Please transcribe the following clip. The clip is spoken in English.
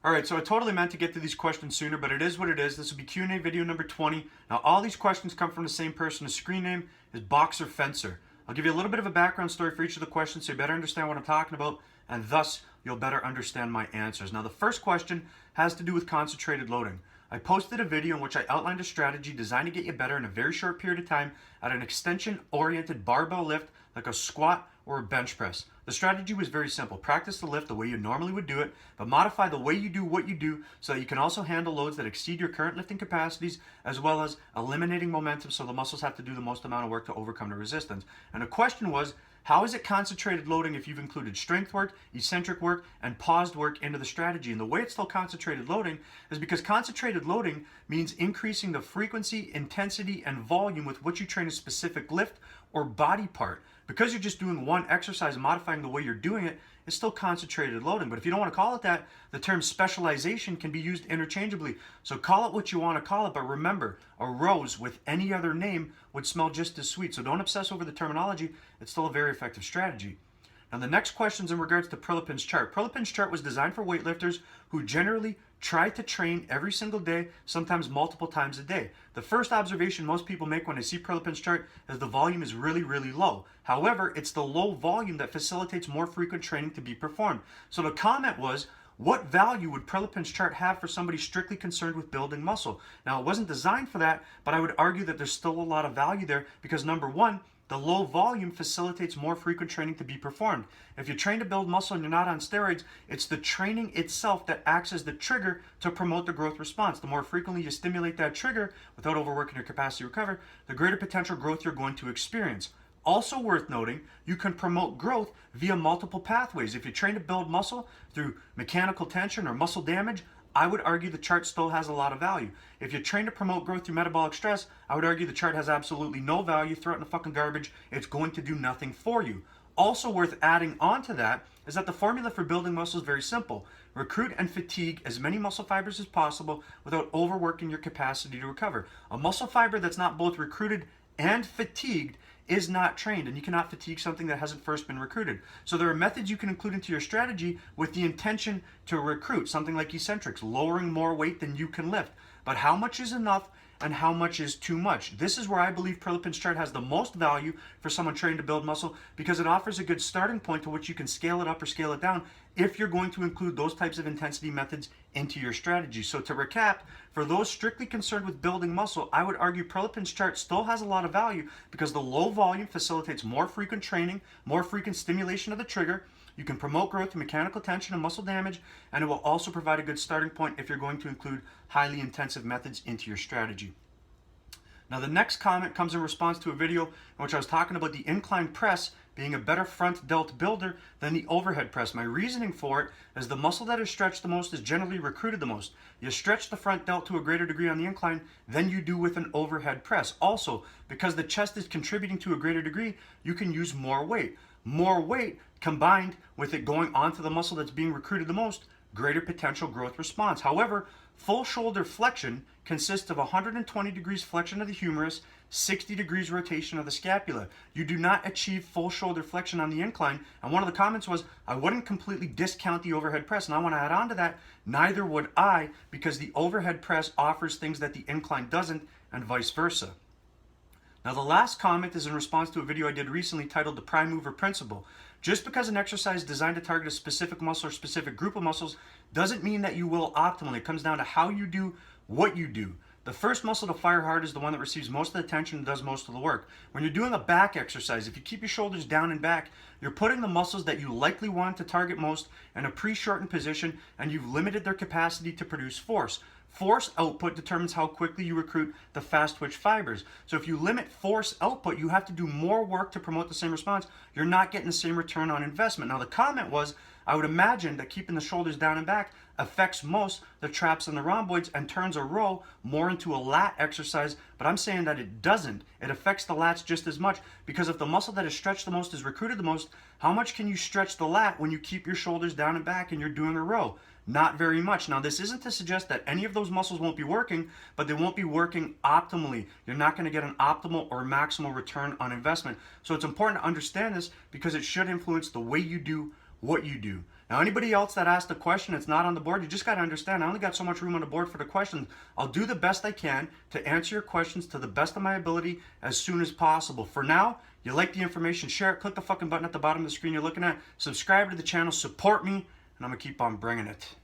All right, so I totally meant to get to these questions sooner, but it is what it is. This will be Q&A video number 20. Now, all these questions come from the same person. His screen name is boxerfencer. I'll give you a little bit of a background story for each of the questions so you better understand what I'm talking about, and thus you'll better understand my answers. Now, the first question has to do with concentrated loading. I posted a video in which I outlined a strategy designed to get you better in a very short period of time at an extension-oriented barbell lift like a squat or a bench press. The strategy was very simple. Practice the lift the way you normally would do it, but modify the way you do what you do so that you can also handle loads that exceed your current lifting capacities, as well as eliminating momentum so the muscles have to do the most amount of work to overcome the resistance. And the question was, how is it concentrated loading if you've included strength work, eccentric work, and paused work into the strategy? And the way it's still concentrated loading is because concentrated loading means increasing the frequency, intensity, and volume with which you train a specific lift or body part. Because you're just doing one exercise, modifying the way you're doing it, it's still concentrated loading. But if you don't want to call it that, the term specialization can be used interchangeably. So call it what you want to call it, but remember, a rose with any other name would smell just as sweet. So don't obsess over the terminology. It's still a very effective strategy. Now the next question is in regards to Prilepin's chart. Prilepin's chart was designed for weightlifters who generally try to train every single day, sometimes multiple times a day. The first observation most people make when they see Prilepin's chart is the volume is really, really low. However, it's the low volume that facilitates more frequent training to be performed. So the comment was, what value would Prilepin's chart have for somebody strictly concerned with building muscle? Now, it wasn't designed for that, but I would argue that there's still a lot of value there because number one, the low volume facilitates more frequent training to be performed. If you train to build muscle and you're not on steroids, it's the training itself that acts as the trigger to promote the growth response. The more frequently you stimulate that trigger without overworking your capacity to recover, the greater potential growth you're going to experience. Also worth noting, you can promote growth via multiple pathways. If you train to build muscle through mechanical tension or muscle damage, I would argue the chart still has a lot of value. If you train to promote growth through metabolic stress, I would argue the chart has absolutely no value. Throw it in the fucking garbage. It's going to do nothing for you. Also worth adding on to that is that the formula for building muscle is very simple. Recruit and fatigue as many muscle fibers as possible without overworking your capacity to recover. A muscle fiber that's not both recruited and fatigued is not trained, and you cannot fatigue something that hasn't first been recruited. So there are methods you can include into your strategy with the intention to recruit, something like eccentrics, lowering more weight than you can lift. But how much is enough and how much is too much? This is where I believe Prilepin's chart has the most value for someone trained to build muscle because it offers a good starting point to which you can scale it up or scale it down if you're going to include those types of intensity methods into your strategy. So to recap, for those strictly concerned with building muscle, I would argue Prilepin's chart still has a lot of value because the low volume facilitates more frequent training, more frequent stimulation of the trigger. You can promote growth through mechanical tension and muscle damage, and it will also provide a good starting point if you're going to include highly intensive methods into your strategy. Now the next comment comes in response to a video in which I was talking about the incline press being a better front delt builder than the overhead press. My reasoning for it is the muscle that is stretched the most is generally recruited the most. You stretch the front delt to a greater degree on the incline than you do with an overhead press. Also, because the chest is contributing to a greater degree, you can use more weight. More weight combined with it going onto the muscle that's being recruited the most, greater potential growth response. However, full shoulder flexion consists of 120 degrees flexion of the humerus, 60 degrees rotation of the scapula. You do not achieve full shoulder flexion on the incline. And one of the comments was, I wouldn't completely discount the overhead press. And I want to add on to that, neither would I, because the overhead press offers things that the incline doesn't, and vice versa. Now the last comment is in response to a video I did recently titled The Prime Mover Principle. Just because an exercise is designed to target a specific muscle or specific group of muscles doesn't mean that you will optimally. It comes down to how you do what you do. The first muscle to fire hard is the one that receives most of the attention and does most of the work. When you're doing a back exercise, if you keep your shoulders down and back, you're putting the muscles that you likely want to target most in a pre-shortened position, and you've limited their capacity to produce force. Force output determines how quickly you recruit the fast twitch fibers. So if you limit force output, you have to do more work to promote the same response. You're not getting the same return on investment. Now the comment was, I would imagine that keeping the shoulders down and back affects most the traps and the rhomboids and turns a row more into a lat exercise, but I'm saying that it doesn't. It affects the lats just as much because if the muscle that is stretched the most is recruited the most, how much can you stretch the lat when you keep your shoulders down and back and you're doing a row? Not very much. Now, this isn't to suggest that any of those muscles won't be working, but they won't be working optimally. You're not going to get an optimal or maximal return on investment. So it's important to understand this because it should influence the way you do what you do. Now, anybody else that asked a question that's not on the board, you just got to understand, I only got so much room on the board for the questions. I'll do the best I can to answer your questions to the best of my ability as soon as possible. For now, you like the information, share it, click the fucking button at the bottom of the screen you're looking at, subscribe to the channel, support me, and I'm going to keep on bringing it.